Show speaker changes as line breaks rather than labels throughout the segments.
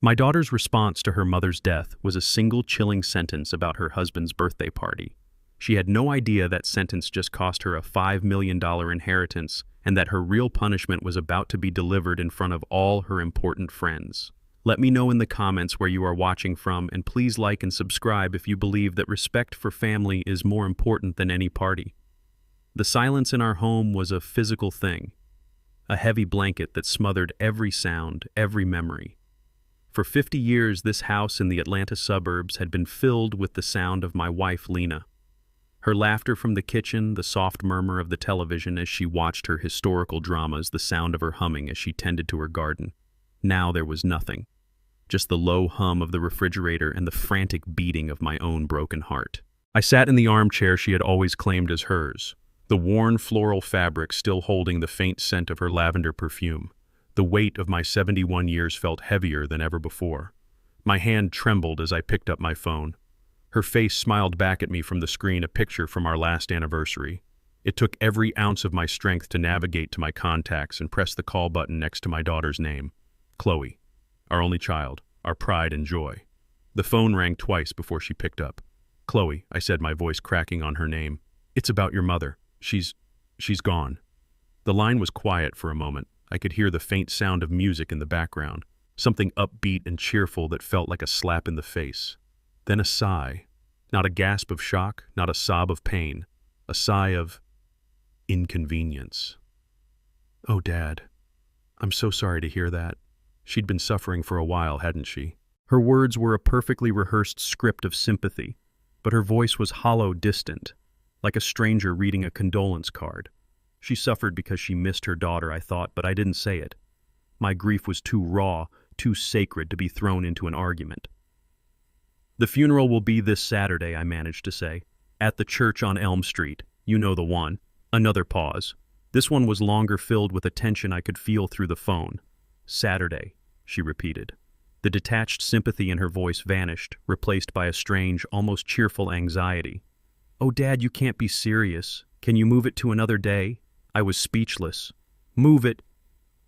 My daughter's response to her mother's death was a single chilling sentence about her husband's birthday party. She had no idea that sentence just cost her a $5 million inheritance and that her real punishment was about to be delivered in front of all her important friends. Let me know in the comments where you are watching from, and please like and subscribe if you believe that respect for family is more important than any party. The silence in our home was a physical thing, a heavy blanket that smothered every sound, every memory. For 50 years, this house in the Atlanta suburbs had been filled with the sound of my wife, Lena. Her laughter from the kitchen, the soft murmur of the television as she watched her historical dramas, the sound of her humming as she tended to her garden. Now there was nothing. Just the low hum of the refrigerator and the frantic beating of my own broken heart. I sat in the armchair she had always claimed as hers, the worn floral fabric still holding the faint scent of her lavender perfume. The weight of my 71 years felt heavier than ever before. My hand trembled as I picked up my phone. Her face smiled back at me from the screen, a picture from our last anniversary. It took every ounce of my strength to navigate to my contacts and press the call button next to my daughter's name. Chloe, our only child, our pride and joy. The phone rang twice before she picked up. Chloe, I said, my voice cracking on her name. It's about your mother. She's gone. The line was quiet for a moment. I could hear the faint sound of music in the background, something upbeat and cheerful that felt like a slap in the face. Then a sigh, not a gasp of shock, not a sob of pain, a sigh of inconvenience. Oh, Dad, I'm so sorry to hear that. She'd been suffering for a while, hadn't she? Her words were a perfectly rehearsed script of sympathy, but her voice was hollow, distant, like a stranger reading a condolence card. She suffered because she missed her daughter, I thought, but I didn't say it. My grief was too raw, too sacred to be thrown into an argument. The funeral will be this Saturday, I managed to say, at the church on Elm Street. You know the one. Another pause. This one was longer, filled with a tension I could feel through the phone. Saturday, she repeated. The detached sympathy in her voice vanished, replaced by a strange, almost cheerful anxiety. Oh, Dad, you can't be serious. Can you move it to another day? I was speechless. Move it.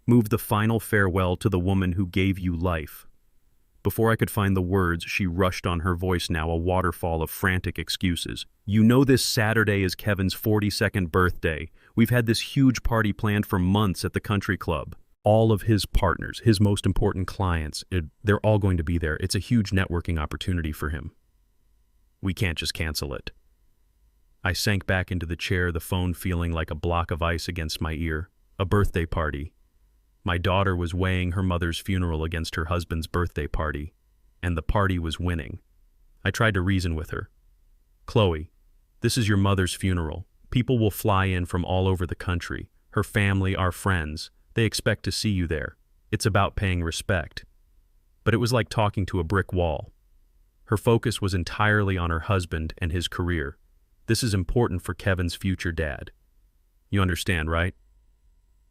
Move the final farewell to the woman who gave you life. Before I could find the words, she rushed on, her voice now a waterfall of frantic excuses. You know this Saturday is Kevin's 42nd birthday. We've had this huge party planned for months at the country club. All of his partners, his most important clients, they're all going to be there. It's a huge networking opportunity for him. We can't just cancel it. I sank back into the chair, the phone feeling like a block of ice against my ear. A birthday party. My daughter was weighing her mother's funeral against her husband's birthday party, and the party was winning. I tried to reason with her. Chloe, this is your mother's funeral. People will fly in from all over the country. Her family, our friends. They expect to see you there. It's about paying respect. But it was like talking to a brick wall. Her focus was entirely on her husband and his career. This is important for Kevin's future dad. You understand, right?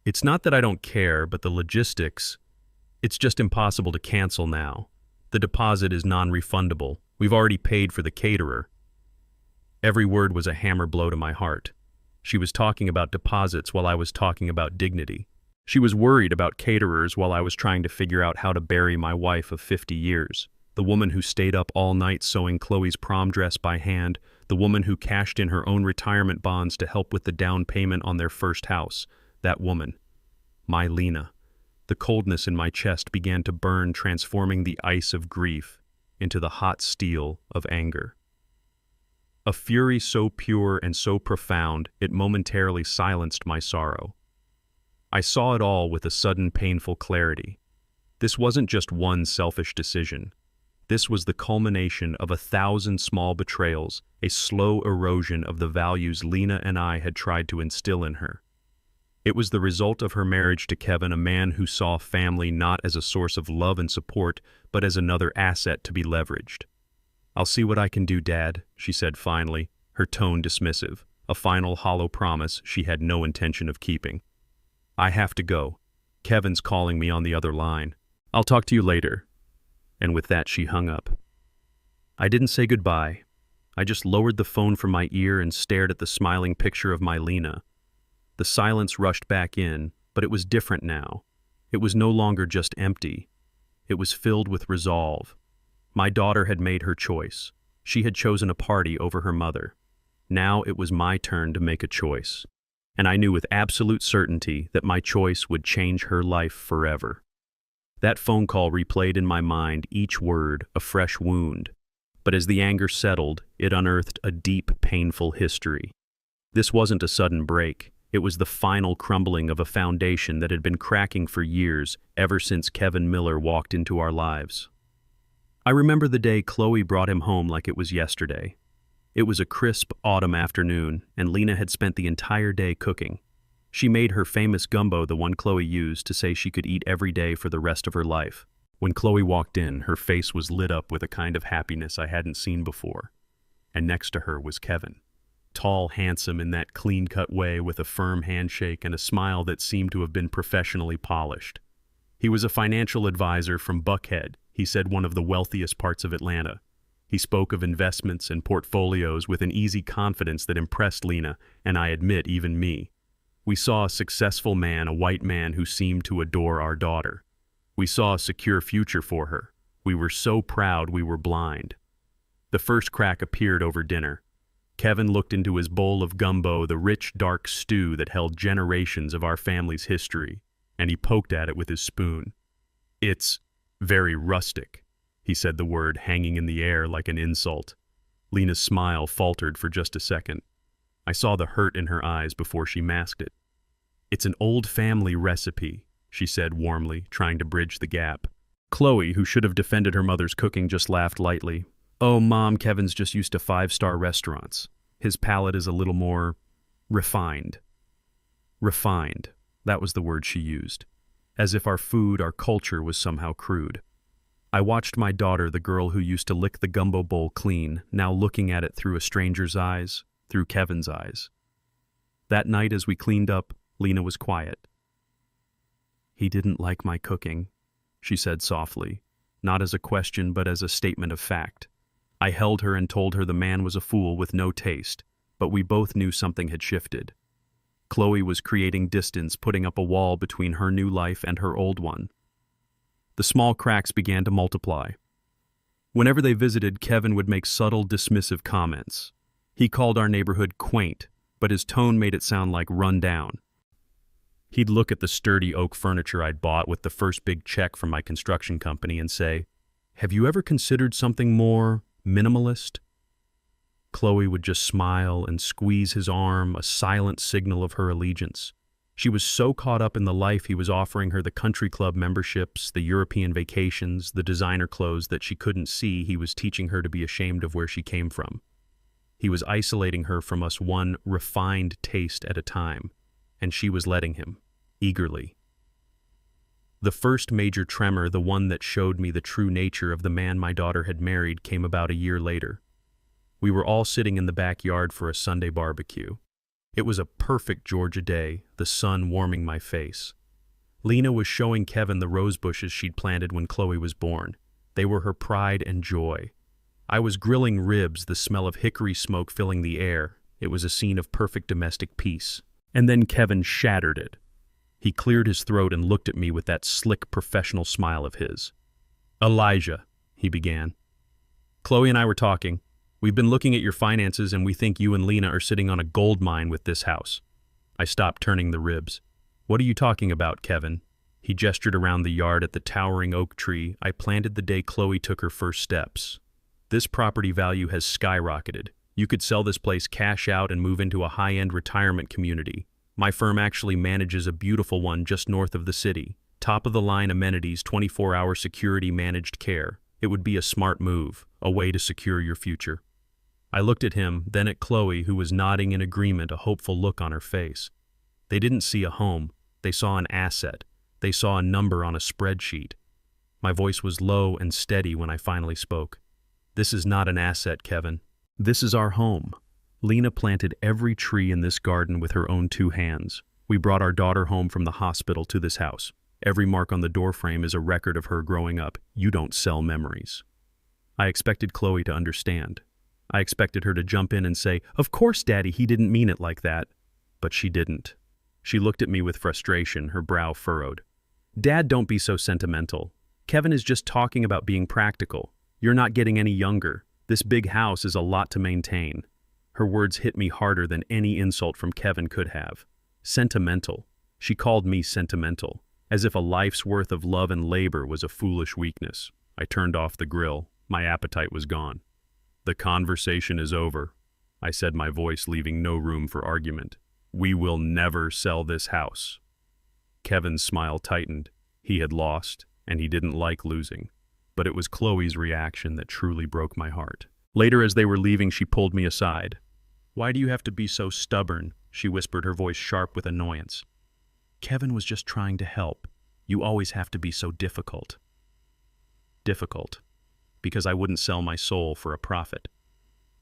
It's not that I don't care, but the logistics, it's just impossible to cancel now. The deposit is non-refundable. We've already paid for the caterer. Every word was a hammer blow to my heart. She was talking about deposits while I was talking about dignity. She was worried about caterers while I was trying to figure out how to bury my wife of 50 years. The woman who stayed up all night sewing Chloe's prom dress by hand, the woman who cashed in her own retirement bonds to help with the down payment on their first house. That woman, my Lena. The coldness in my chest began to burn, transforming the ice of grief into the hot steel of anger. A fury so pure and so profound, it momentarily silenced my sorrow. I saw it all with a sudden painful clarity. This wasn't just one selfish decision. This was the culmination of 1,000 small betrayals, a slow erosion of the values Lena and I had tried to instill in her. It was the result of her marriage to Kevin, a man who saw family not as a source of love and support, but as another asset to be leveraged. I'll see what I can do, Dad, she said finally, her tone dismissive, a final hollow promise she had no intention of keeping. I have to go. Kevin's calling me on the other line. I'll talk to you later. And with that, she hung up. I didn't say goodbye. I just lowered the phone from my ear and stared at the smiling picture of my Lena. The silence rushed back in, but it was different now. It was no longer just empty. It was filled with resolve. My daughter had made her choice. She had chosen a party over her mother. Now it was my turn to make a choice. And I knew with absolute certainty that my choice would change her life forever. That phone call replayed in my mind, each word a fresh wound. But as the anger settled, it unearthed a deep, painful history. This wasn't a sudden break. It was the final crumbling of a foundation that had been cracking for years, ever since Kevin Miller walked into our lives. I remember the day Chloe brought him home like it was yesterday. It was a crisp autumn afternoon, and Lena had spent the entire day cooking. She made her famous gumbo, the one Chloe used to say she could eat every day for the rest of her life. When Chloe walked in, her face was lit up with a kind of happiness I hadn't seen before. And next to her was Kevin. Tall, handsome in that clean-cut way, with a firm handshake and a smile that seemed to have been professionally polished. He was a financial advisor from Buckhead, he said, one of the wealthiest parts of Atlanta. He spoke of investments and portfolios with an easy confidence that impressed Lena, and I admit, even me. We saw a successful man, a white man who seemed to adore our daughter. We saw a secure future for her. We were so proud we were blind. The first crack appeared over dinner. Kevin looked into his bowl of gumbo, the rich, dark stew that held generations of our family's history, and he poked at it with his spoon. "It's very rustic," he said, the word hanging in the air like an insult. Lena's smile faltered for just a second. I saw the hurt in her eyes before she masked it. "It's an old family recipe," she said warmly, trying to bridge the gap. Chloe, who should have defended her mother's cooking, just laughed lightly. "Oh, Mom, Kevin's just used to five-star restaurants. His palate is a little more refined." Refined. That was the word she used. As if our food, our culture, was somehow crude. I watched my daughter, the girl who used to lick the gumbo bowl clean, now looking at it through a stranger's eyes, through Kevin's eyes. That night as we cleaned up, Lena was quiet. "He didn't like my cooking," she said softly, not as a question but as a statement of fact. I held her and told her the man was a fool with no taste, but we both knew something had shifted. Chloe was creating distance, putting up a wall between her new life and her old one. The small cracks began to multiply. Whenever they visited, Kevin would make subtle, dismissive comments. He called our neighborhood quaint, but his tone made it sound like run down. He'd look at the sturdy oak furniture I'd bought with the first big check from my construction company and say, "Have you ever considered something more minimalist?" Chloe would just smile and squeeze his arm, a silent signal of her allegiance. She was so caught up in the life he was offering her, the country club memberships, the European vacations, the designer clothes, that she couldn't see he was teaching her to be ashamed of where she came from. He was isolating her from us, one refined taste at a time, and she was letting him, eagerly. The first major tremor, the one that showed me the true nature of the man my daughter had married, came about a year later. We were all sitting in the backyard for a Sunday barbecue. It was a perfect Georgia day, the sun warming my face. Lena was showing Kevin the rose bushes she'd planted when Chloe was born. They were her pride and joy. I was grilling ribs, the smell of hickory smoke filling the air. It was a scene of perfect domestic peace. And then Kevin shattered it. He cleared his throat and looked at me with that slick professional smile of his. "Elijah," he began. "Chloe and I were talking. We've been looking at your finances and we think you and Lena are sitting on a gold mine with this house." I stopped turning the ribs. "What are you talking about, Kevin?" He gestured around the yard at the towering oak tree I planted the day Chloe took her first steps. "This property value has skyrocketed. You could sell this place cash out and move into a high-end retirement community. My firm actually manages a beautiful one just north of the city. Top-of-the-line amenities, 24-hour security, managed care. It would be a smart move, a way to secure your future." I looked at him, then at Chloe, who was nodding in agreement, a hopeful look on her face. They didn't see a home. They saw an asset. They saw a number on a spreadsheet. My voice was low and steady when I finally spoke. "This is not an asset, Kevin. This is our home. Lena planted every tree in this garden with her own 2 hands. We brought our daughter home from the hospital to this house. Every mark on the doorframe is a record of her growing up. You don't sell memories." I expected Chloe to understand. I expected her to jump in and say, "Of course, Daddy, he didn't mean it like that." But she didn't. She looked at me with frustration, her brow furrowed. "Dad, don't be so sentimental. Kevin is just talking about being practical. You're not getting any younger. This big house is a lot to maintain. Her words hit me harder than any insult from Kevin could have. Sentimental. She called me sentimental, as if a life's worth of love and labor was a foolish weakness. I turned off the grill. My appetite was gone. The conversation is over, I said, my voice leaving no room for argument. We will never sell this house. Kevin's smile tightened. He had lost, and he didn't like losing. But it was Chloe's reaction that truly broke my heart. Later, as they were leaving, she pulled me aside. Why do you have to be so stubborn? She whispered, her voice sharp with annoyance. Kevin was just trying to help. You always have to be so difficult. Difficult. Because I wouldn't sell my soul for a profit.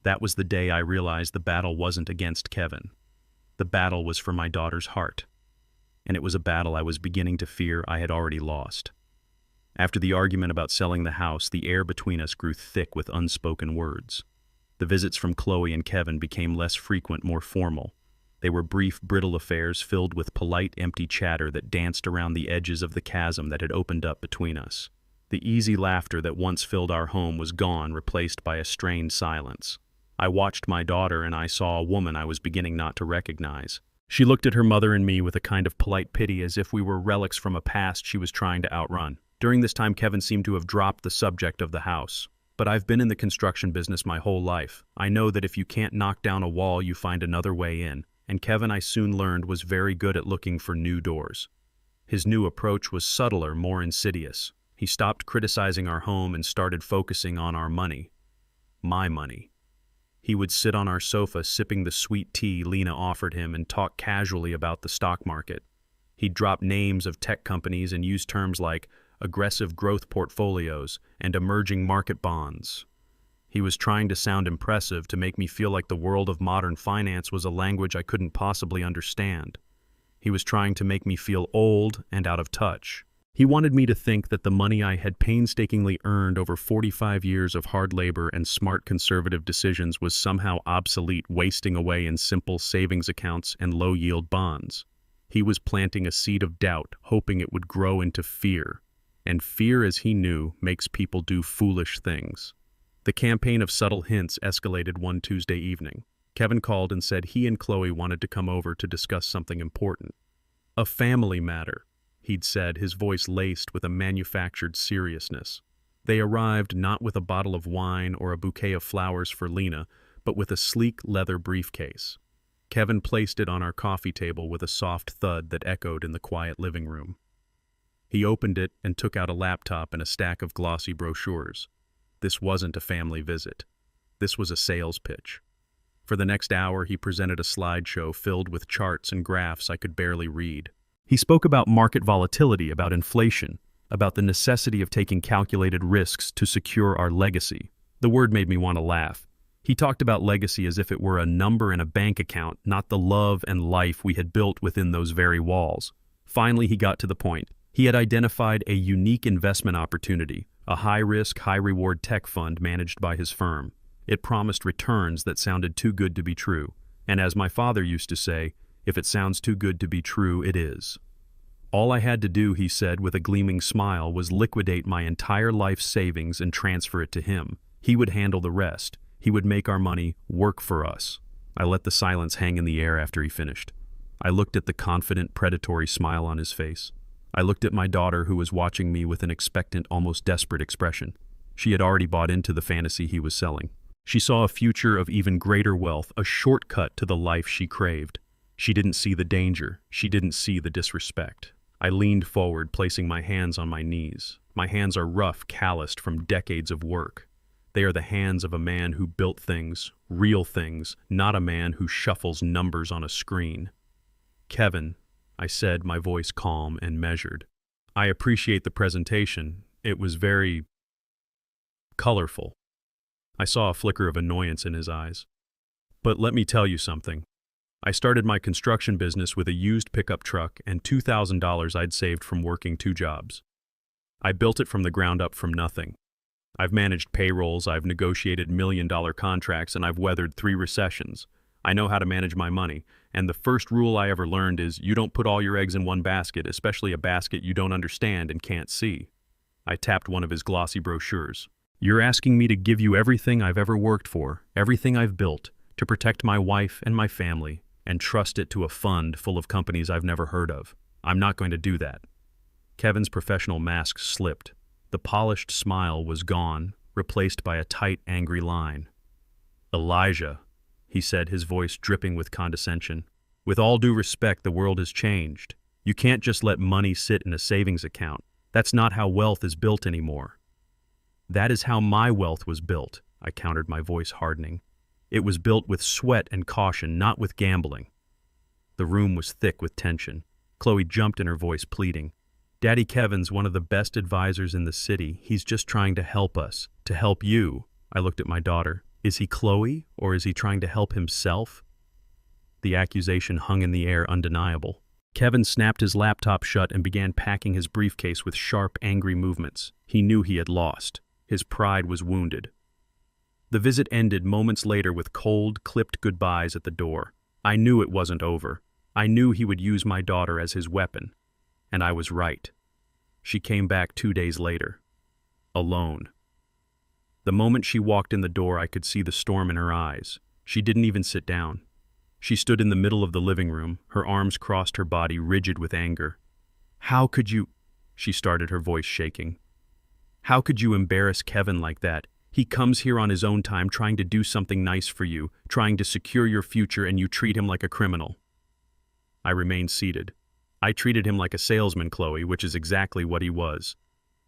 That was the day I realized the battle wasn't against Kevin. The battle was for my daughter's heart. And it was a battle I was beginning to fear I had already lost. After the argument about selling the house, the air between us grew thick with unspoken words. The visits from Chloe and Kevin became less frequent, more formal. They were brief, brittle affairs filled with polite, empty chatter that danced around the edges of the chasm that had opened up between us. The easy laughter that once filled our home was gone, replaced by a strained silence. I watched my daughter, and I saw a woman I was beginning not to recognize. She looked at her mother and me with a kind of polite pity, as if we were relics from a past she was trying to outrun. During this time, Kevin seemed to have dropped the subject of the house. But I've been in the construction business my whole life. I know that if you can't knock down a wall, you find another way in. And Kevin, I soon learned, was very good at looking for new doors. His new approach was subtler, more insidious. He stopped criticizing our home and started focusing on our money. My money. He would sit on our sofa sipping the sweet tea Lena offered him and talk casually about the stock market. He'd drop names of tech companies and use terms like aggressive growth portfolios and emerging market bonds. He was trying to sound impressive, to make me feel like the world of modern finance was a language I couldn't possibly understand. He was trying to make me feel old and out of touch. He wanted me to think that the money I had painstakingly earned over 45 years of hard labor and smart conservative decisions was somehow obsolete, wasting away in simple savings accounts and low-yield bonds. He was planting a seed of doubt, hoping it would grow into fear. And fear, as he knew, makes people do foolish things. The campaign of subtle hints escalated one Tuesday evening. Kevin called and said he and Chloe wanted to come over to discuss something important. A family matter, he'd said, his voice laced with a manufactured seriousness. They arrived not with a bottle of wine or a bouquet of flowers for Lena, but with a sleek leather briefcase. Kevin placed it on our coffee table with a soft thud that echoed in the quiet living room. He opened it and took out a laptop and a stack of glossy brochures. This wasn't a family visit. This was a sales pitch. For the next hour, he presented a slideshow filled with charts and graphs I could barely read. He spoke about market volatility, about inflation, about the necessity of taking calculated risks to secure our legacy. The word made me want to laugh. He talked about legacy as if it were a number in a bank account, not the love and life we had built within those very walls. Finally, he got to the point. He had identified a unique investment opportunity, a high-risk, high-reward tech fund managed by his firm. It promised returns that sounded too good to be true. And as my father used to say, if it sounds too good to be true, it is. All I had to do, he said with a gleaming smile, was liquidate my entire life's savings and transfer it to him. He would handle the rest. He would make our money work for us. I let the silence hang in the air after he finished. I looked at the confident, predatory smile on his face. I looked at my daughter, who was watching me with an expectant, almost desperate expression. She had already bought into the fantasy he was selling. She saw a future of even greater wealth, a shortcut to the life she craved. She didn't see the danger. She didn't see the disrespect. I leaned forward, placing my hands on my knees. My hands are rough, calloused from decades of work. They are the hands of a man who built things, real things, not a man who shuffles numbers on a screen. Kevin, I said, my voice calm and measured. I appreciate the presentation. It was very colorful. I saw a flicker of annoyance in his eyes. But let me tell you something. I started my construction business with a used pickup truck and $2,000 I'd saved from working 2 jobs. I built it from the ground up from nothing. I've managed payrolls, I've negotiated million-dollar contracts, and I've weathered 3 recessions. I know how to manage my money, and the first rule I ever learned is you don't put all your eggs in one basket, especially a basket you don't understand and can't see. I tapped one of his glossy brochures. You're asking me to give you everything I've ever worked for, everything I've built, to protect my wife and my family, and trust it to a fund full of companies I've never heard of. I'm not going to do that. Kevin's professional mask slipped. The polished smile was gone, replaced by a tight, angry line. Elijah, he said, his voice dripping with condescension. With all due respect, the world has changed. You can't just let money sit in a savings account. That's not how wealth is built anymore. That is how my wealth was built, I countered, my voice hardening. It was built with sweat and caution, not with gambling. The room was thick with tension. Chloe jumped in, her voice pleading. Daddy Kevin's one of the best advisors in the city. He's just trying to help us, to help you. I looked at my daughter. Is he Chloe, or is he trying to help himself? The accusation hung in the air, undeniable. Kevin snapped his laptop shut and began packing his briefcase with sharp, angry movements. He knew he had lost. His pride was wounded. The visit ended moments later with cold, clipped goodbyes at the door. I knew it wasn't over. I knew he would use my daughter as his weapon. And I was right. She came back 2 days later. Alone. The moment she walked in the door, I could see the storm in her eyes. She didn't even sit down. She stood in the middle of the living room, her arms crossed her body, rigid with anger. How could you? She started, her voice shaking. How could you embarrass Kevin like that? He comes here on his own time, trying to do something nice for you, trying to secure your future, and you treat him like a criminal. I remained seated. I treated him like a salesman, Chloe, which is exactly what he was.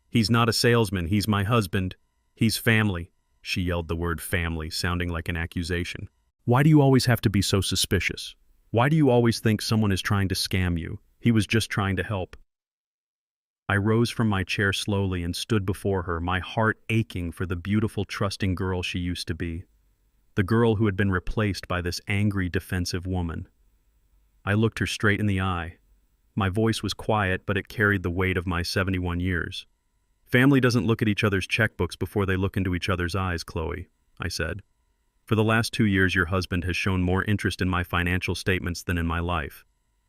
He's not a salesman, he's my husband. He's family. She yelled the word family, sounding like an accusation. Why do you always have to be so suspicious? Why do you always think someone is trying to scam you? He was just trying to help. I rose from my chair slowly and stood before her, my heart aching for the beautiful, trusting girl she used to be. The girl who had been replaced by this angry, defensive woman. I looked her straight in the eye. My voice was quiet, but it carried the weight of my 71 years. Family doesn't look at each other's checkbooks before they look into each other's eyes, Chloe, I said. For the last 2 years, your husband has shown more interest in my financial statements than in my life.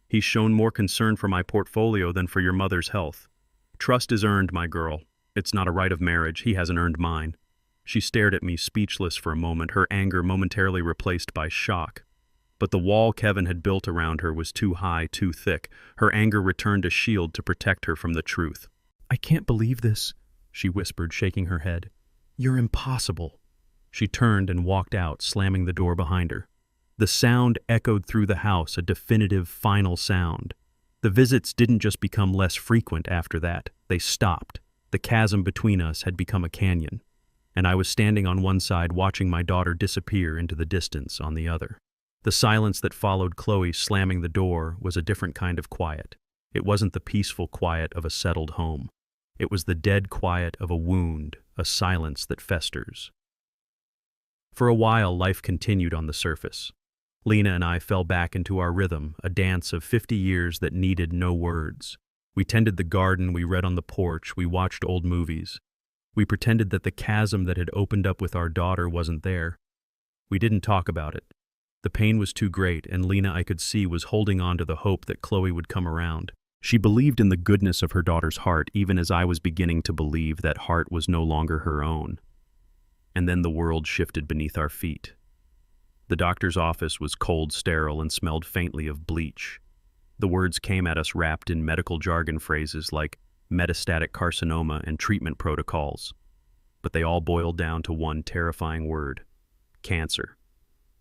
He's shown more concern for my portfolio than for your mother's health. Trust is earned, my girl. It's not a right of marriage. He hasn't earned mine. She stared at me, speechless for a moment, her anger momentarily replaced by shock. But the wall Kevin had built around her was too high, too thick. Her anger returned a shield to protect her from the truth. I can't believe this, she whispered, shaking her head. You're impossible. She turned and walked out, slamming the door behind her. The sound echoed through the house, a definitive, final sound. The visits didn't just become less frequent after that. They stopped. The chasm between us had become a canyon, and I was standing on one side watching my daughter disappear into the distance on the other. The silence that followed Chloe slamming the door was a different kind of quiet. It wasn't the peaceful quiet of a settled home. It was the dead quiet of a wound, a silence that festers. For a while, life continued on the surface. Lena and I fell back into our rhythm, a dance of 50 years that needed no words. We tended the garden, we read on the porch, we watched old movies. We pretended that the chasm that had opened up with our daughter wasn't there. We didn't talk about it. The pain was too great, and Lena, I could see, was holding on to the hope that Chloe would come around. She believed in the goodness of her daughter's heart, even as I was beginning to believe that heart was no longer her own. And then the world shifted beneath our feet. The doctor's office was cold, sterile, and smelled faintly of bleach. The words came at us wrapped in medical jargon phrases like metastatic carcinoma and treatment protocols. But they all boiled down to one terrifying word: cancer.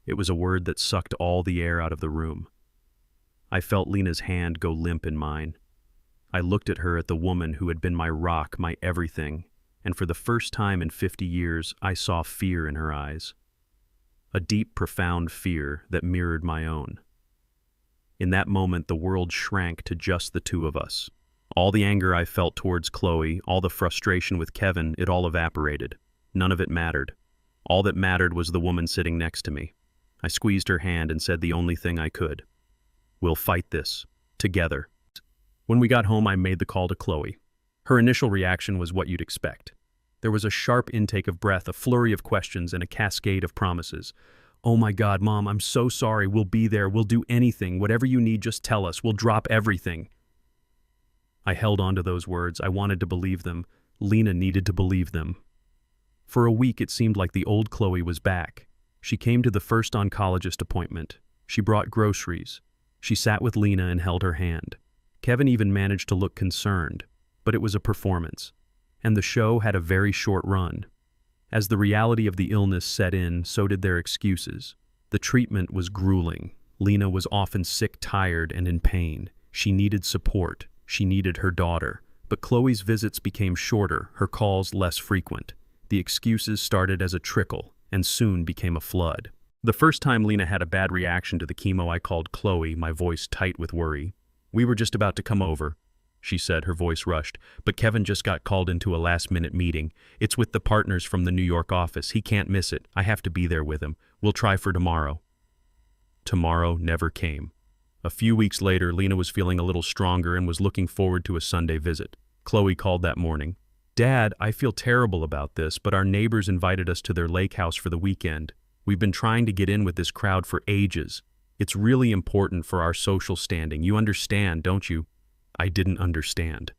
It was a word that sucked all the air out of the room. I felt Lena's hand go limp in mine. I looked at her, at the woman who had been my rock, my everything, and for the first time in 50 years, I saw fear in her eyes. A deep, profound fear that mirrored my own. In that moment, the world shrank to just the two of us. All the anger I felt towards Chloe, all the frustration with Kevin, it all evaporated. None of it mattered. All that mattered was the woman sitting next to me. I squeezed her hand and said the only thing I could. We'll fight this. Together. When we got home, I made the call to Chloe. Her initial reaction was what you'd expect. There was a sharp intake of breath, a flurry of questions, and a cascade of promises. Oh my God, Mom, I'm so sorry. We'll be there. We'll do anything. Whatever you need, just tell us. We'll drop everything. I held on to those words. I wanted to believe them, Lena needed to believe them. For a week it seemed like the old Chloe was back. She came to the first oncologist appointment. She brought groceries. She sat with Lena and held her hand. Kevin even managed to look concerned, but it was a performance. And the show had a very short run. As the reality of the illness set in, so did their excuses. The treatment was grueling. Lena was often sick, tired, and in pain. She needed support. She needed her daughter. But Chloe's visits became shorter, her calls less frequent. The excuses started as a trickle, and soon became a flood. The first time Lena had a bad reaction to the chemo, I called Chloe, my voice tight with worry. "We were just about to come over," she said, her voice rushed. "But Kevin just got called into a last-minute meeting. It's with the partners from the New York office. He can't miss it. I have to be there with him. We'll try for tomorrow." Tomorrow never came. A few weeks later, Lena was feeling a little stronger and was looking forward to a Sunday visit. Chloe called that morning. "Dad, I feel terrible about this, but our neighbors invited us to their lake house for the weekend. We've been trying to get in with this crowd for ages. It's really important for our social standing. You understand, don't you?" I didn't understand.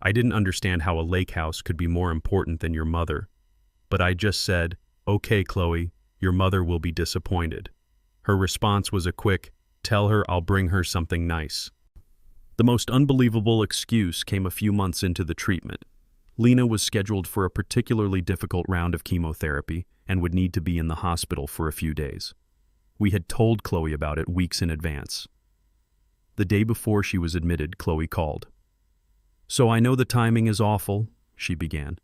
I didn't understand how a lake house could be more important than your mother. But I just said, "Okay, Chloe, your mother will be disappointed." Her response was a quick, "Tell her I'll bring her something nice." The most unbelievable excuse came a few months into the treatment. Lena was scheduled for a particularly difficult round of chemotherapy and would need to be in the hospital for a few days. We had told Chloe about it weeks in advance. The day before she was admitted, Chloe called. "So I know the timing is awful," she began.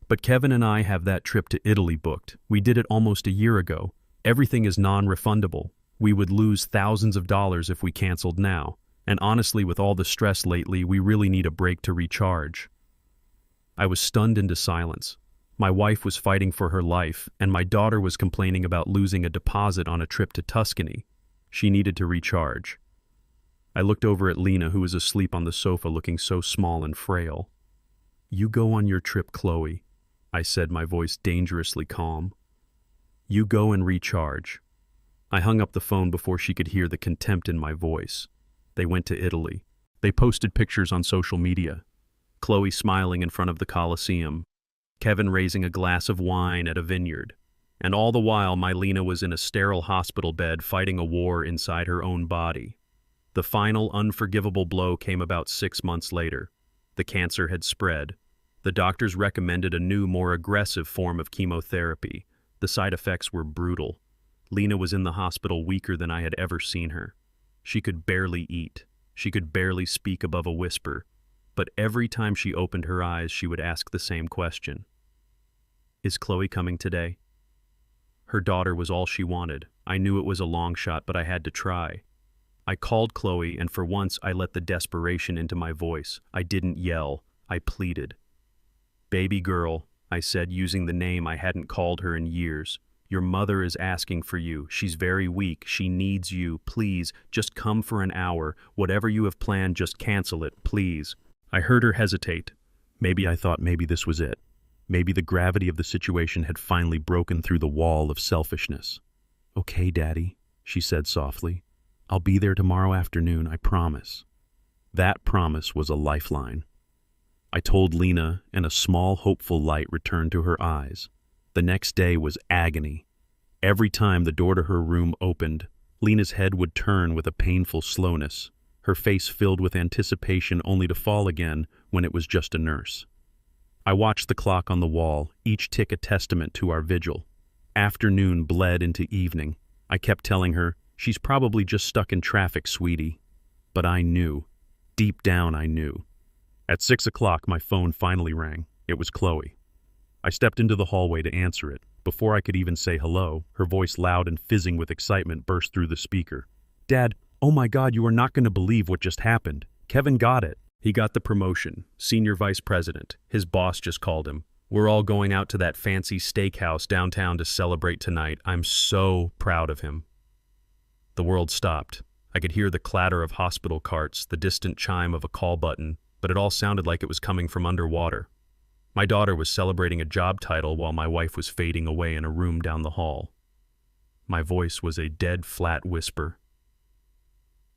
"But Kevin and I have that trip to Italy booked. We did it almost a year ago. Everything is non-refundable. We would lose thousands of dollars if we canceled now. And honestly, with all the stress lately, we really need a break to recharge." I was stunned into silence. My wife was fighting for her life, and my daughter was complaining about losing a deposit on a trip to Tuscany. She needed to recharge. I looked over at Lena, who was asleep on the sofa looking so small and frail. "You go on your trip, Chloe," I said, my voice dangerously calm. "You go and recharge." I hung up the phone before she could hear the contempt in my voice. They went to Italy. They posted pictures on social media. Chloe smiling in front of the Colosseum. Kevin raising a glass of wine at a vineyard. And all the while, my Lena was in a sterile hospital bed fighting a war inside her own body. The final, unforgivable blow came about 6 months later. The cancer had spread. The doctors recommended a new, more aggressive form of chemotherapy. The side effects were brutal. Lena was in the hospital weaker than I had ever seen her. She could barely eat. She could barely speak above a whisper. But every time she opened her eyes, she would ask the same question. "Is Chloe coming today?" Her daughter was all she wanted. I knew it was a long shot, but I had to try. I called Chloe, and for once I let the desperation into my voice. I didn't yell. I pleaded. "Baby girl," I said, using the name I hadn't called her in years. "Your mother is asking for you. She's very weak. She needs you. Please, just come for an hour. Whatever you have planned, just cancel it, please." I heard her hesitate. Maybe I thought maybe this was it. Maybe the gravity of the situation had finally broken through the wall of selfishness. "Okay, Daddy," she said softly. "I'll be there tomorrow afternoon, I promise." That promise was a lifeline. I told Lena, and a small, hopeful light returned to her eyes. The next day was agony. Every time the door to her room opened, Lena's head would turn with a painful slowness, her face filled with anticipation only to fall again when it was just a nurse. I watched the clock on the wall, each tick a testament to our vigil. Afternoon bled into evening. I kept telling her, "She's probably just stuck in traffic, sweetie." But I knew. Deep down I knew. At 6 o'clock, my phone finally rang. It was Chloe. I stepped into the hallway to answer it. Before I could even say hello, her voice loud and fizzing with excitement burst through the speaker. "Dad, oh my God, you are not going to believe what just happened. Kevin got it. He got the promotion. Senior vice president. His boss just called him. We're all going out to that fancy steakhouse downtown to celebrate tonight. I'm so proud of him." The world stopped. I could hear the clatter of hospital carts, the distant chime of a call button, but it all sounded like it was coming from underwater. My daughter was celebrating a job title while my wife was fading away in a room down the hall. My voice was a dead, flat whisper.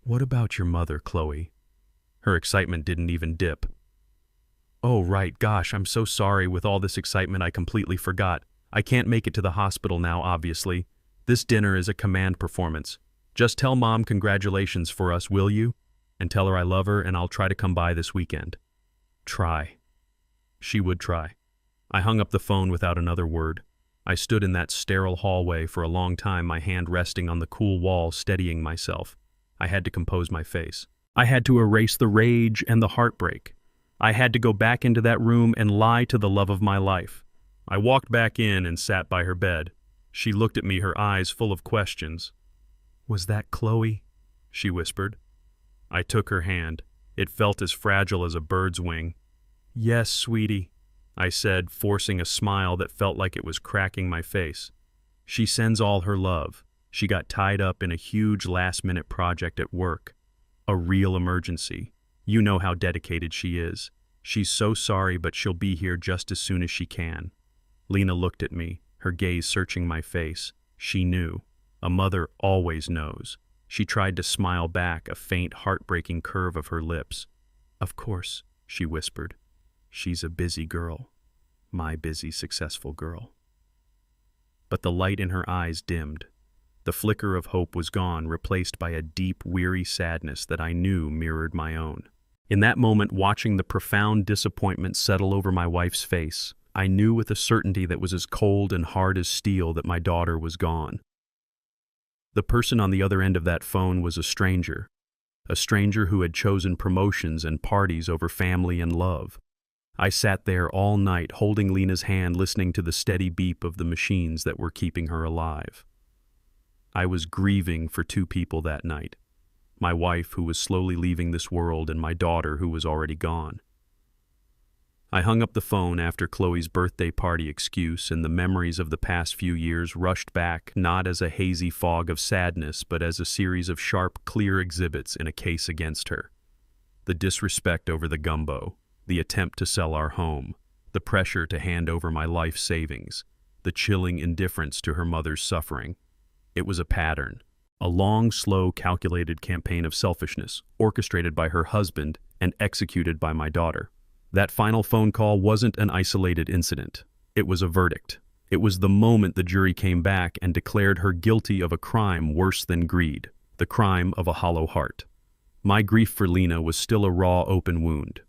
"What about your mother, Chloe?" Her excitement didn't even dip. Oh, right, gosh, I'm so sorry. With all this excitement, I completely forgot. I can't make it to the hospital now, obviously. This dinner is a command performance. Just tell Mom congratulations for us, will you? And tell her I love her and I'll try to come by this weekend. Try. She would try. I hung up the phone without another word. I stood in that sterile hallway for a long time, my hand resting on the cool wall, steadying myself. I had to compose my face. I had to erase the rage and the heartbreak. I had to go back into that room and lie to the love of my life. I walked back in and sat by her bed. She looked at me, her eyes full of questions. "Was that Chloe?" she whispered. I took her hand. It felt as fragile as a bird's wing. "Yes, sweetie," I said, forcing a smile that felt like it was cracking my face. "She sends all her love. She got tied up in a huge last-minute project at work. A real emergency. You know how dedicated she is. She's so sorry, but she'll be here just as soon as she can." Lena looked at me, her gaze searching my face. She knew. A mother always knows. She tried to smile back, a faint, heartbreaking curve of her lips. "Of course," she whispered. "She's a busy girl. My busy, successful girl." But the light in her eyes dimmed. The flicker of hope was gone, replaced by a deep, weary sadness that I knew mirrored my own. In that moment, watching the profound disappointment settle over my wife's face, I knew with a certainty that was as cold and hard as steel that my daughter was gone. The person on the other end of that phone was a stranger who had chosen promotions and parties over family and love. I sat there all night holding Lena's hand, listening to the steady beep of the machines that were keeping her alive. I was grieving for two people that night. My wife, who was slowly leaving this world, and my daughter, who was already gone. I hung up the phone after Chloe's birthday party excuse, and the memories of the past few years rushed back, not as a hazy fog of sadness, but as a series of sharp, clear exhibits in a case against her. The disrespect over the gumbo, the attempt to sell our home, the pressure to hand over my life savings, the chilling indifference to her mother's suffering. It was a pattern. A long, slow, calculated campaign of selfishness, orchestrated by her husband and executed by my daughter. That final phone call wasn't an isolated incident. It was a verdict. It was the moment the jury came back and declared her guilty of a crime worse than greed, the crime of a hollow heart. My grief for Lena was still a raw, open wound.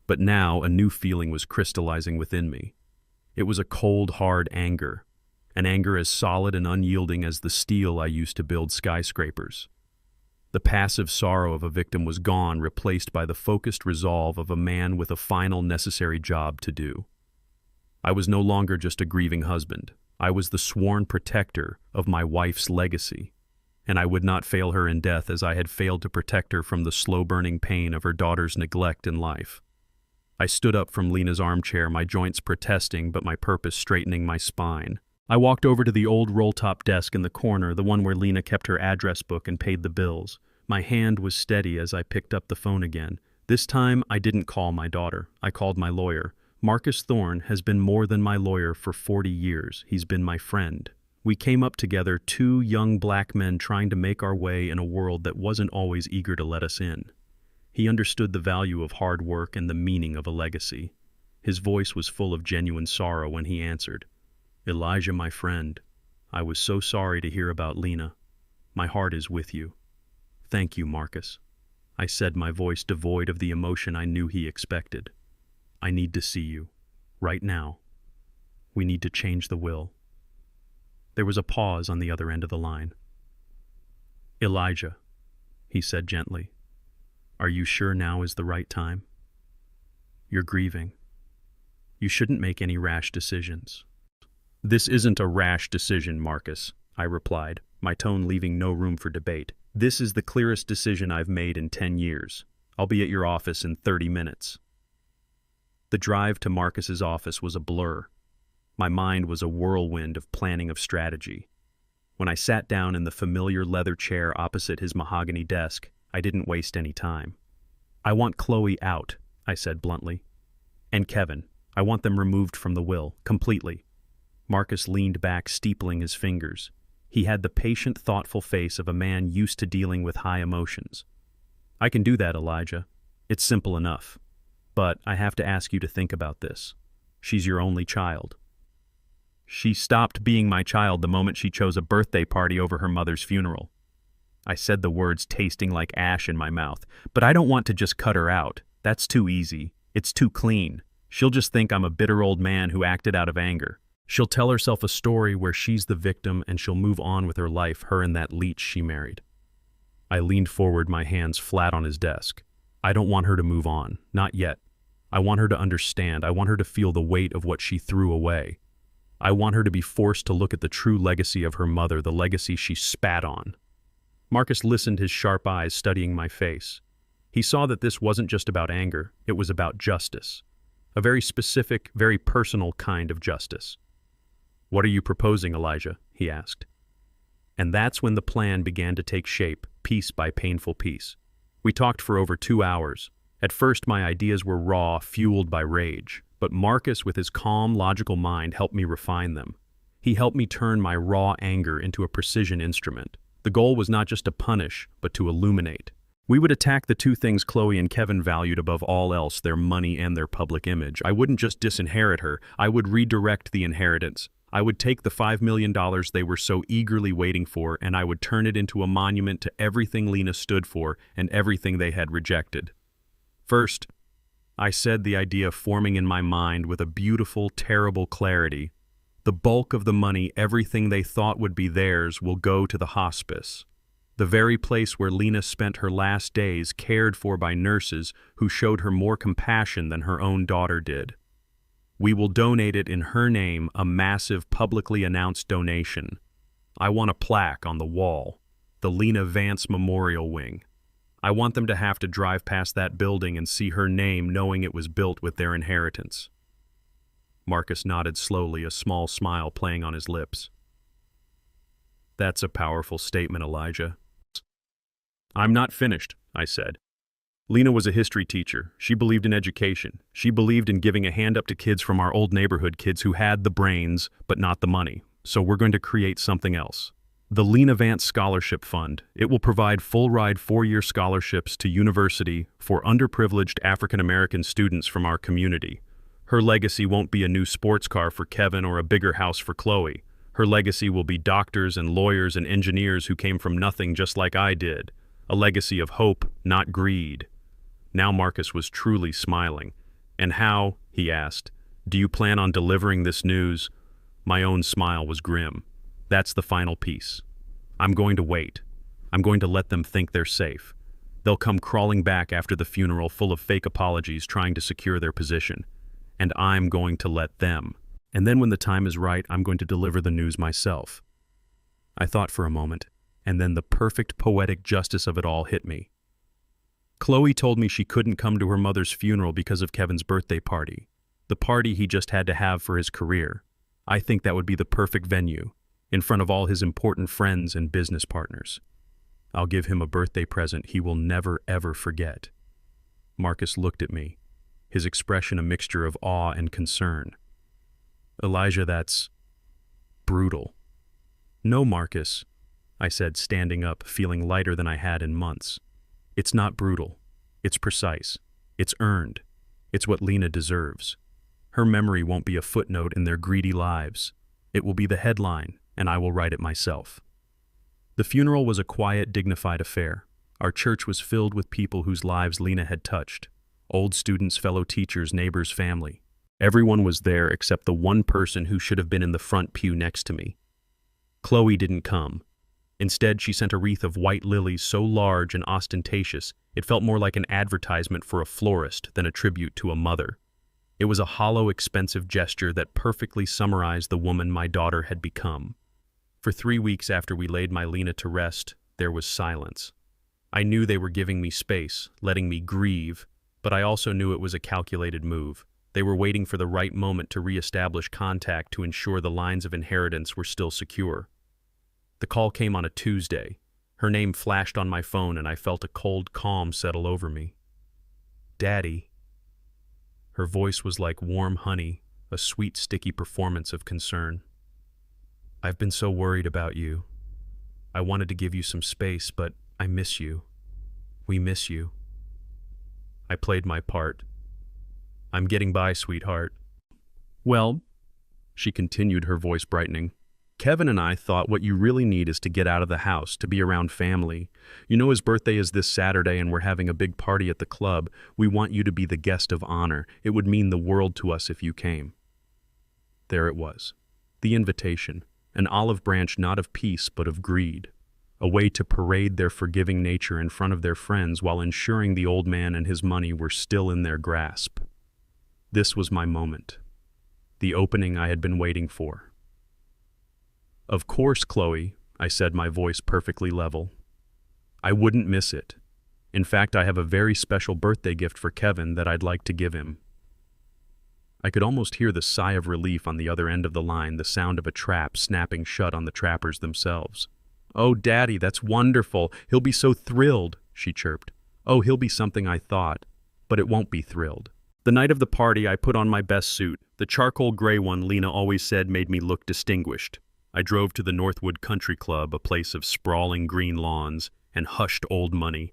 But now a new feeling was crystallizing within me. It was a cold, hard anger. An anger as solid and unyielding as the steel I used to build skyscrapers. The passive sorrow of a victim was gone, replaced by the focused resolve of a man with a final necessary job to do. I was no longer just a grieving husband. I was the sworn protector of my wife's legacy, and I would not fail her in death as I had failed to protect her from the slow-burning pain of her daughter's neglect in life. I stood up from Lena's armchair, my joints protesting but my purpose straightening my spine. I walked over to the old roll-top desk in the corner, the one where Lena kept her address book and paid the bills. My hand was steady as I picked up the phone again. This time, I didn't call my daughter. I called my lawyer. Marcus Thorne has been more than my lawyer for 40 years. He's been my friend. We came up together, two young black men trying to make our way in a world that wasn't always eager to let us in. He understood the value of hard work and the meaning of a legacy. His voice was full of genuine sorrow when he answered. "Elijah, my friend, I was so sorry to hear about Lena. My heart is with you." "Thank you, Marcus," I said, my voice devoid of the emotion I knew he expected. "I need to see you. Right now. We need to change the will." There was a pause on the other end of the line. "Elijah," he said gently, "are you sure now is the right time? You're grieving. You shouldn't make any rash decisions." "This isn't a rash decision, Marcus," I replied, my tone leaving no room for debate. "This is the clearest decision I've made in 10 years. I'll be at your office in 30 minutes. The drive to Marcus's office was a blur. My mind was a whirlwind of planning, of strategy. When I sat down in the familiar leather chair opposite his mahogany desk, I didn't waste any time. "I want Chloe out," I said bluntly. "And Kevin. I want them removed from the will, completely." Marcus leaned back, steepling his fingers. He had the patient, thoughtful face of a man used to dealing with high emotions. "I can do that, Elijah. It's simple enough. But I have to ask you to think about this. She's your only child. She stopped being my child the moment she chose a birthday party over her mother's funeral. I said the words tasting like ash in my mouth, but I don't want to just cut her out. That's too easy. It's too clean. She'll just think I'm a bitter old man who acted out of anger. She'll tell herself a story where she's the victim and she'll move on with her life, her and that leech she married. I leaned forward, my hands flat on his desk. I don't want her to move on. Not yet. I want her to understand. I want her to feel the weight of what she threw away. I want her to be forced to look at the true legacy of her mother, the legacy she spat on. Marcus listened, his sharp eyes studying my face. He saw that this wasn't just about anger, it was about justice. A very specific, very personal kind of justice. "What are you proposing, Elijah?" he asked. And that's when the plan began to take shape, piece by painful piece. We talked for over 2 hours. At first, my ideas were raw, fueled by rage. But Marcus, with his calm, logical mind, helped me refine them. He helped me turn my raw anger into a precision instrument. The goal was not just to punish, but to illuminate. We would attack the two things Chloe and Kevin valued above all else, their money and their public image. I wouldn't just disinherit her, I would redirect the inheritance. I would take the $5 million they were so eagerly waiting for, and I would turn it into a monument to everything Lena stood for and everything they had rejected. First, I said, the idea forming in my mind with a beautiful, terrible clarity, the bulk of the money, everything they thought would be theirs, will go to the hospice. The very place where Lena spent her last days, cared for by nurses who showed her more compassion than her own daughter did. We will donate it in her name, a massive publicly announced donation. I want a plaque on the wall, the Lena Vance Memorial Wing. I want them to have to drive past that building and see her name, knowing it was built with their inheritance. Marcus nodded slowly, a small smile playing on his lips. That's a powerful statement, Elijah. I'm not finished, I said. Lena was a history teacher. She believed in education. She believed in giving a hand up to kids from our old neighborhood, kids who had the brains, but not the money. So we're going to create something else. The Lena Vance Scholarship Fund. It will provide full-ride 4-year scholarships to university for underprivileged African-American students from our community. Her legacy won't be a new sports car for Kevin or a bigger house for Chloe. Her legacy will be doctors and lawyers and engineers who came from nothing just like I did. A legacy of hope, not greed. Now Marcus was truly smiling. And how, he asked, do you plan on delivering this news? My own smile was grim. That's the final piece. I'm going to wait. I'm going to let them think they're safe. They'll come crawling back after the funeral full of fake apologies trying to secure their position. And I'm going to let them. And then when the time is right, I'm going to deliver the news myself. I thought for a moment, and then the perfect poetic justice of it all hit me. Chloe told me she couldn't come to her mother's funeral because of Kevin's birthday party, the party he just had to have for his career. I think that would be the perfect venue, in front of all his important friends and business partners. I'll give him a birthday present he will never, ever forget. Marcus looked at me, his expression a mixture of awe and concern. Elijah, that's brutal. No, Marcus, I said, standing up, feeling lighter than I had in months. It's not brutal. It's precise. It's earned. It's what Lena deserves. Her memory won't be a footnote in their greedy lives. It will be the headline, and I will write it myself. The funeral was a quiet, dignified affair. Our church was filled with people whose lives Lena had touched. Old students, fellow teachers, neighbors, family. Everyone was there except the one person who should have been in the front pew next to me. Chloe didn't come. Instead, she sent a wreath of white lilies so large and ostentatious, it felt more like an advertisement for a florist than a tribute to a mother. It was a hollow, expensive gesture that perfectly summarized the woman my daughter had become. For 3 weeks after we laid my Lena to rest, there was silence. I knew they were giving me space, letting me grieve, but I also knew it was a calculated move. They were waiting for the right moment to reestablish contact to ensure the lines of inheritance were still secure. The call came on a Tuesday. Her name flashed on my phone and I felt a cold calm settle over me. Daddy. Her voice was like warm honey, a sweet, sticky performance of concern. I've been so worried about you. I wanted to give you some space, but I miss you. We miss you. I played my part. I'm getting by, sweetheart. Well, she continued, her voice brightening, Kevin and I thought what you really need is to get out of the house, to be around family. You know his birthday is this Saturday and we're having a big party at the club. We want you to be the guest of honor. It would mean the world to us if you came. There it was. The invitation. An olive branch not of peace but of greed. A way to parade their forgiving nature in front of their friends while ensuring the old man and his money were still in their grasp. This was my moment. The opening I had been waiting for. Of course, Chloe, I said, my voice perfectly level. I wouldn't miss it. In fact, I have a very special birthday gift for Kevin that I'd like to give him. I could almost hear the sigh of relief on the other end of the line, the sound of a trap snapping shut on the trappers themselves. Oh, Daddy, that's wonderful. He'll be so thrilled, she chirped. Oh, he'll be something I thought, but it won't be thrilled. The night of the party, I put on my best suit, the charcoal gray one Lena always said made me look distinguished. I drove to the Northwood Country Club, a place of sprawling green lawns and hushed old money.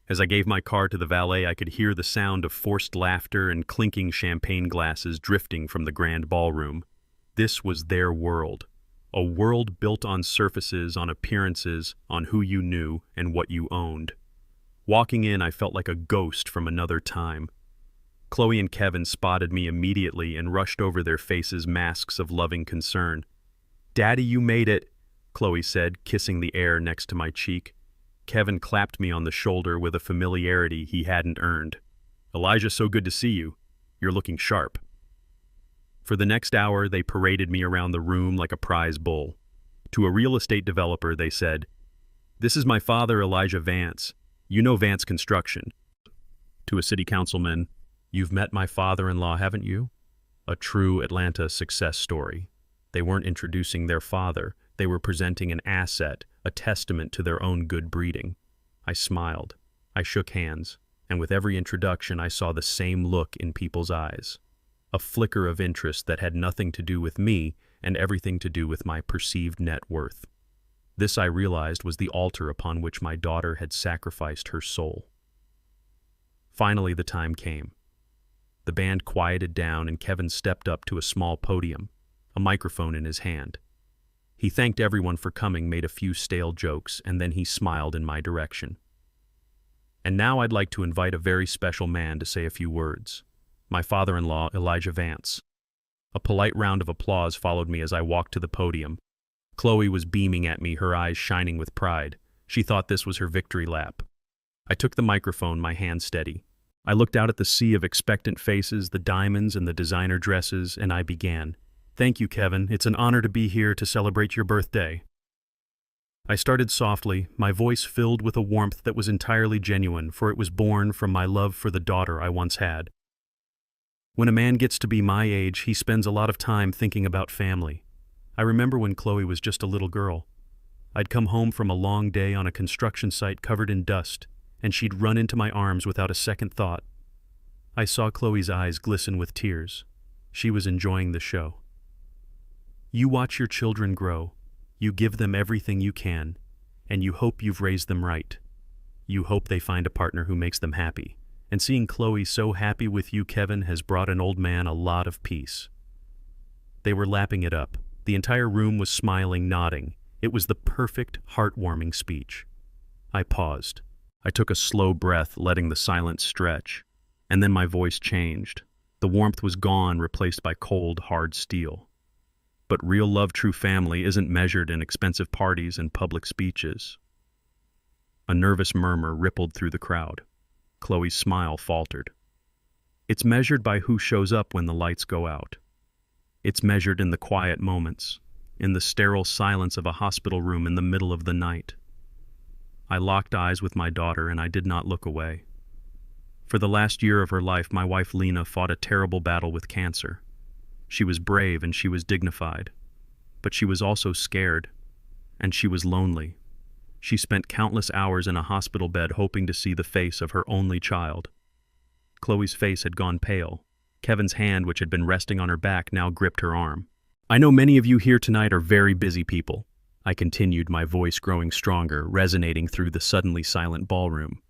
As I gave my car to the valet, I could hear the sound of forced laughter and clinking champagne glasses drifting from the grand ballroom. This was their world. A world built on surfaces, on appearances, on who you knew and what you owned. Walking in, I felt like a ghost from another time. Chloe and Kevin spotted me immediately and rushed over their faces masks of loving concern. Daddy, you made it, Chloe said, kissing the air next to my cheek. Kevin clapped me on the shoulder with a familiarity he hadn't earned. Elijah, so good to see you. You're looking sharp. For the next hour, they paraded me around the room like a prize bull. To a real estate developer, they said, This is my father, Elijah Vance. You know Vance Construction. To a city councilman, You've met my father-in-law, haven't you? A true Atlanta success story. They weren't introducing their father. They were presenting an asset, a testament to their own good breeding. I smiled. I shook hands. And with every introduction, I saw the same look in people's eyes. A flicker of interest that had nothing to do with me and everything to do with my perceived net worth. This, I realized, was the altar upon which my daughter had sacrificed her soul. Finally, the time came. The band quieted down and Kevin stepped up to a small podium, a microphone in his hand. He thanked everyone for coming, made a few stale jokes, and then he smiled in my direction. And now I'd like to invite a very special man to say a few words. My father-in-law, Elijah Vance. A polite round of applause followed me as I walked to the podium. Chloe was beaming at me, her eyes shining with pride. She thought this was her victory lap. I took the microphone, my hand steady. I looked out at the sea of expectant faces, the diamonds and the designer dresses, and I began. Thank you, Kevin. It's an honor to be here to celebrate your birthday. I started softly, my voice filled with a warmth that was entirely genuine, for it was born from my love for the daughter I once had. When a man gets to be my age, he spends a lot of time thinking about family. I remember when Chloe was just a little girl. I'd come home from a long day on a construction site covered in dust, and she'd run into my arms without a second thought. I saw Chloe's eyes glisten with tears. She was enjoying the show. You watch your children grow. You give them everything you can, and you hope you've raised them right. You hope they find a partner who makes them happy. And seeing Chloe so happy with you, Kevin, has brought an old man a lot of peace. They were lapping it up. The entire room was smiling, nodding. It was the perfect, heartwarming speech. I paused. I took a slow breath, letting the silence stretch. And then my voice changed. The warmth was gone, replaced by cold, hard steel. But real love, true family isn't measured in expensive parties and public speeches. A nervous murmur rippled through the crowd. Chloe's smile faltered. It's measured by who shows up when the lights go out. It's measured in the quiet moments, in the sterile silence of a hospital room in the middle of the night. I locked eyes with my daughter and I did not look away. For the last year of her life, my wife Lena fought a terrible battle with cancer. She was brave and she was dignified, but she was also scared, and she was lonely. She spent countless hours in a hospital bed hoping to see the face of her only child. Chloe's face had gone pale. Kevin's hand, which had been resting on her back, now gripped her arm. I know many of you here tonight are very busy people. I continued, my voice growing stronger, resonating through the suddenly silent ballroom.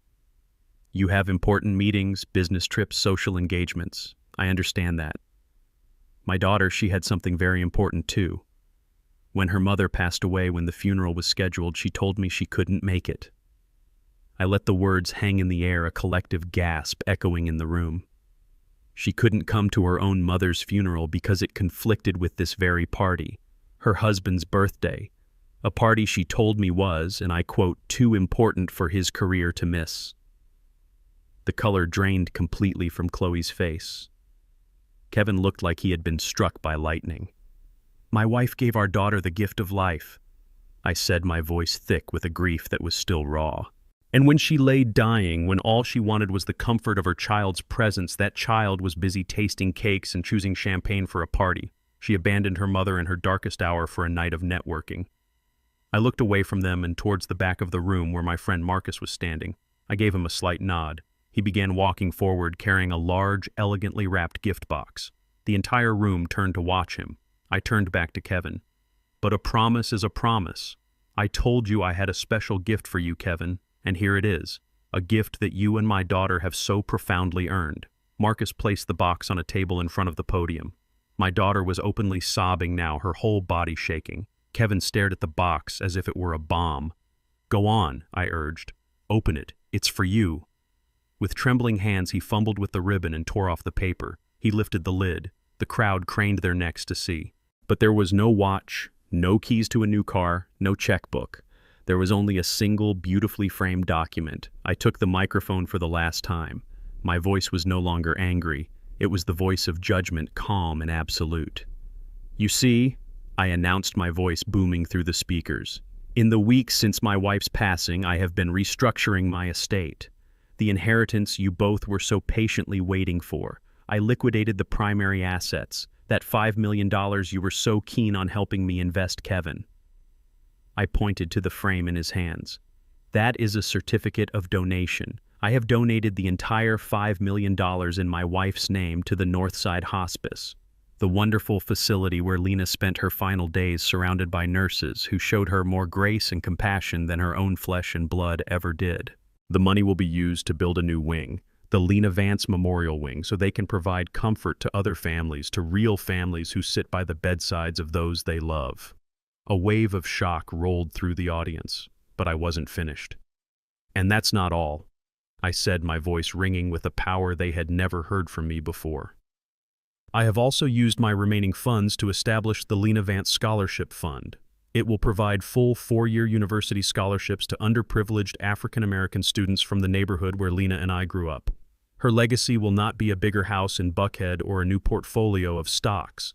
You have important meetings, business trips, social engagements. I understand that. My daughter, she had something very important too. When her mother passed away when the funeral was scheduled, she told me she couldn't make it. I let the words hang in the air, a collective gasp echoing in the room. She couldn't come to her own mother's funeral because it conflicted with this very party, her husband's birthday, a party she told me was, and I quote, too important for his career to miss. The color drained completely from Chloe's face. Kevin looked like he had been struck by lightning. My wife gave our daughter the gift of life, I said, my voice thick with a grief that was still raw. And when she lay dying, when all she wanted was the comfort of her child's presence, that child was busy tasting cakes and choosing champagne for a party. She abandoned her mother in her darkest hour for a night of networking. I looked away from them and towards the back of the room where my friend Marcus was standing. I gave him a slight nod. He began walking forward, carrying a large, elegantly wrapped gift box. The entire room turned to watch him. I turned back to Kevin. But a promise is a promise. I told you I had a special gift for you, Kevin, and here it is, a gift that you and my daughter have so profoundly earned. Marcus placed the box on a table in front of the podium. My daughter was openly sobbing now, her whole body shaking. Kevin stared at the box as if it were a bomb. Go on, I urged. Open it. It's for you. With trembling hands, he fumbled with the ribbon and tore off the paper. He lifted the lid. The crowd craned their necks to see. But there was no watch, no keys to a new car, no checkbook. There was only a single, beautifully framed document. I took the microphone for the last time. My voice was no longer angry. It was the voice of judgment, calm and absolute. You see, I announced, my voice booming through the speakers. In the weeks since my wife's passing, I have been restructuring my estate. The inheritance you both were so patiently waiting for. I liquidated the primary assets, that $5 million you were so keen on helping me invest, Kevin. I pointed to the frame in his hands. That is a certificate of donation. I have donated the entire $5 million in my wife's name to the Northside Hospice, the wonderful facility where Lena spent her final days surrounded by nurses who showed her more grace and compassion than her own flesh and blood ever did. The money will be used to build a new wing, the Lena Vance Memorial Wing, so they can provide comfort to other families, to real families who sit by the bedsides of those they love. A wave of shock rolled through the audience, but I wasn't finished. And that's not all, I said, my voice ringing with a power they had never heard from me before. I have also used my remaining funds to establish the Lena Vance Scholarship Fund. It will provide full 4-year university scholarships to underprivileged African-American students from the neighborhood where Lena and I grew up. Her legacy will not be a bigger house in Buckhead or a new portfolio of stocks.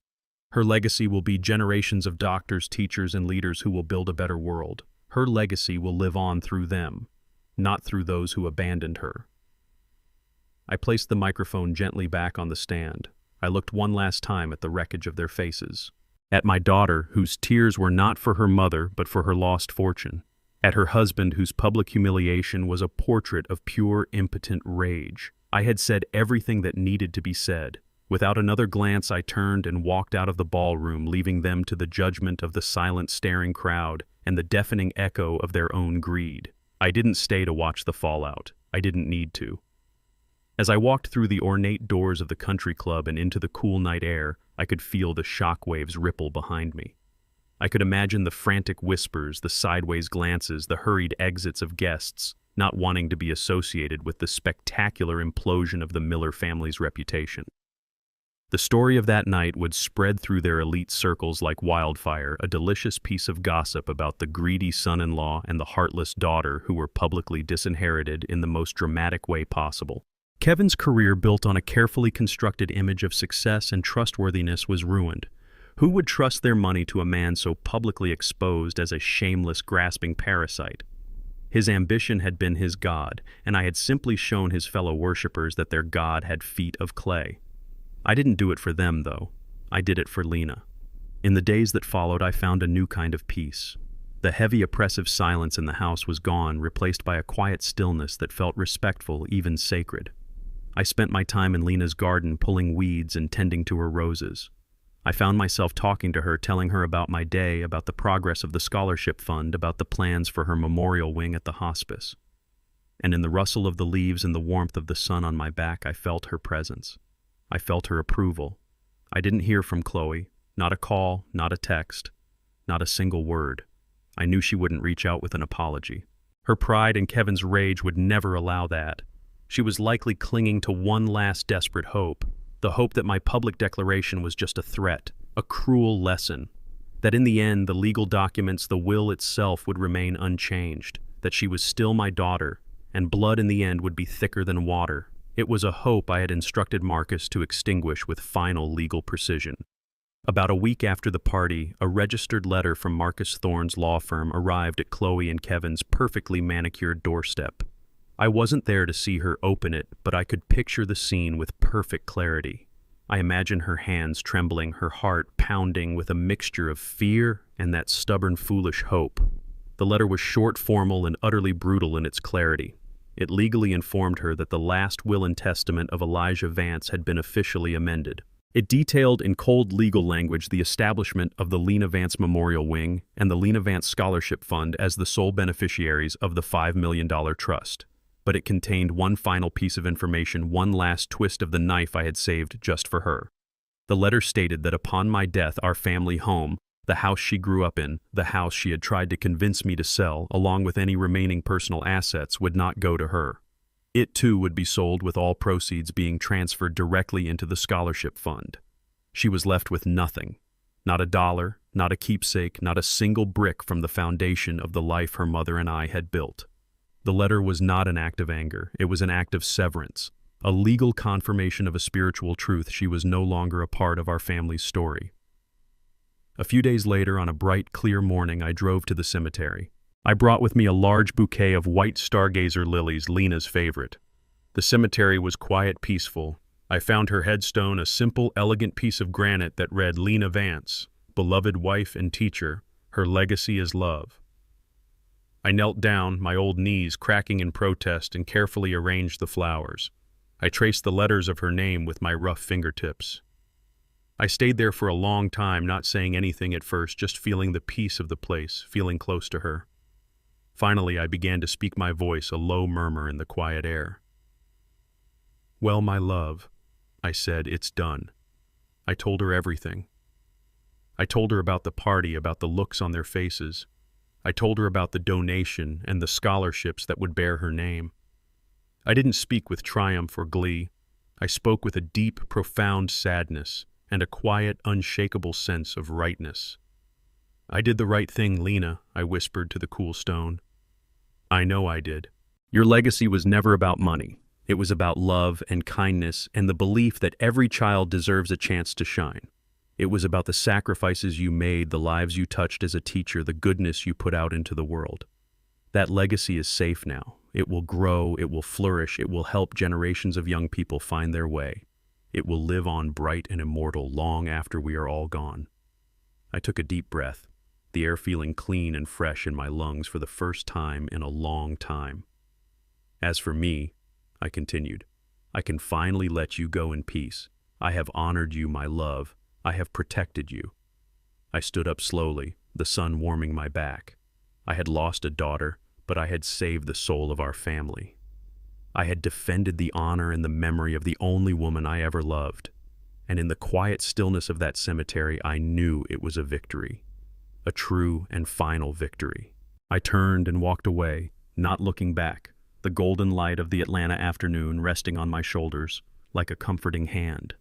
Her legacy will be generations of doctors, teachers, and leaders who will build a better world. Her legacy will live on through them, not through those who abandoned her. I placed the microphone gently back on the stand. I looked one last time at the wreckage of their faces. At my daughter, whose tears were not for her mother but for her lost fortune. At her husband, whose public humiliation was a portrait of pure, impotent rage. I had said everything that needed to be said. Without another glance, I turned and walked out of the ballroom, leaving them to the judgment of the silent, staring crowd and the deafening echo of their own greed. I didn't stay to watch the fallout. I didn't need to. As I walked through the ornate doors of the country club and into the cool night air, I could feel the shockwaves ripple behind me. I could imagine the frantic whispers, the sideways glances, the hurried exits of guests, not wanting to be associated with the spectacular implosion of the Miller family's reputation. The story of that night would spread through their elite circles like wildfire, a delicious piece of gossip about the greedy son-in-law and the heartless daughter who were publicly disinherited in the most dramatic way possible. Kevin's career, built on a carefully constructed image of success and trustworthiness, was ruined. Who would trust their money to a man so publicly exposed as a shameless, grasping parasite? His ambition had been his god, and I had simply shown his fellow worshippers that their god had feet of clay. I didn't do it for them, though. I did it for Lena. In the days that followed, I found a new kind of peace. The heavy, oppressive silence in the house was gone, replaced by a quiet stillness that felt respectful, even sacred. I spent my time in Lena's garden, pulling weeds and tending to her roses. I found myself talking to her, telling her about my day, about the progress of the scholarship fund, about the plans for her memorial wing at the hospice. And in the rustle of the leaves and the warmth of the sun on my back, I felt her presence. I felt her approval. I didn't hear from Chloe, not a call, not a text, not a single word. I knew she wouldn't reach out with an apology. Her pride and Kevin's rage would never allow that. She was likely clinging to one last desperate hope, the hope that my public declaration was just a threat, a cruel lesson, that in the end the legal documents, the will itself would remain unchanged, that she was still my daughter, and blood in the end would be thicker than water. It was a hope I had instructed Marcus to extinguish with final legal precision. About a week after the party, a registered letter from Marcus Thorne's law firm arrived at Chloe and Kevin's perfectly manicured doorstep. I wasn't there to see her open it, but I could picture the scene with perfect clarity. I imagine her hands trembling, her heart pounding with a mixture of fear and that stubborn, foolish hope. The letter was short, formal, and utterly brutal in its clarity. It legally informed her that the last will and testament of Elijah Vance had been officially amended. It detailed in cold legal language the establishment of the Lena Vance Memorial Wing and the Lena Vance Scholarship Fund as the sole beneficiaries of the $5 million trust. But it contained one final piece of information, one last twist of the knife I had saved just for her. The letter stated that upon my death, our family home, the house she grew up in, the house she had tried to convince me to sell, along with any remaining personal assets, would not go to her. It too would be sold, with all proceeds being transferred directly into the scholarship fund. She was left with nothing. Not a dollar, not a keepsake, not a single brick from the foundation of the life her mother and I had built. The letter was not an act of anger, it was an act of severance, a legal confirmation of a spiritual truth. She was no longer a part of our family's story. A few days later, on a bright, clear morning, I drove to the cemetery. I brought with me a large bouquet of white stargazer lilies, Lena's favorite. The cemetery was quiet, peaceful. I found her headstone, a simple, elegant piece of granite that read, "Lena Vance, beloved wife and teacher, her legacy is love." I knelt down, my old knees cracking in protest, and carefully arranged the flowers. I traced the letters of her name with my rough fingertips. I stayed there for a long time, not saying anything at first, just feeling the peace of the place, feeling close to her. Finally, I began to speak my voice, a low murmur in the quiet air. "Well, my love," I said, "it's done." I told her everything. I told her about the party, about the looks on their faces. I told her about the donation and the scholarships that would bear her name. I didn't speak with triumph or glee. I spoke with a deep, profound sadness and a quiet, unshakable sense of rightness. "I did the right thing, Lena," I whispered to the cool stone. "I know I did. Your legacy was never about money. It was about love and kindness and the belief that every child deserves a chance to shine. It was about the sacrifices you made, the lives you touched as a teacher, the goodness you put out into the world. That legacy is safe now. It will grow, it will flourish, it will help generations of young people find their way. It will live on bright and immortal long after we are all gone." I took a deep breath, the air feeling clean and fresh in my lungs for the first time in a long time. "As for me," I continued, "I can finally let you go in peace. I have honored you, my love. I have protected you." I stood up slowly, the sun warming my back. I had lost a daughter, but I had saved the soul of our family. I had defended the honor and the memory of the only woman I ever loved. And in the quiet stillness of that cemetery, I knew it was a victory, a true and final victory. I turned and walked away, not looking back, the golden light of the Atlanta afternoon resting on my shoulders like a comforting hand.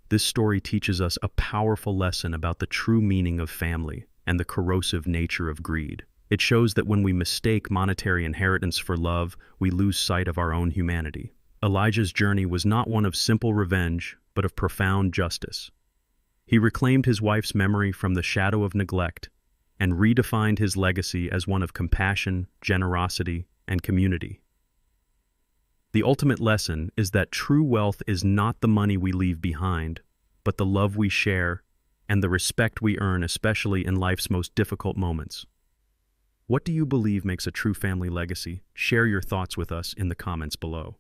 This story teaches us a powerful lesson about the true meaning of family and the corrosive nature of greed. It shows that when we mistake monetary inheritance for love, we lose sight of our own humanity. Elijah's journey was not one of simple revenge, but of profound justice. He reclaimed his wife's memory from the shadow of neglect and redefined his legacy as one of compassion, generosity, and community. The ultimate lesson is that true wealth is not the money we leave behind, but the love we share and the respect we earn, especially in life's most difficult moments. What do you believe makes a true family legacy? Share your thoughts with us in the comments below.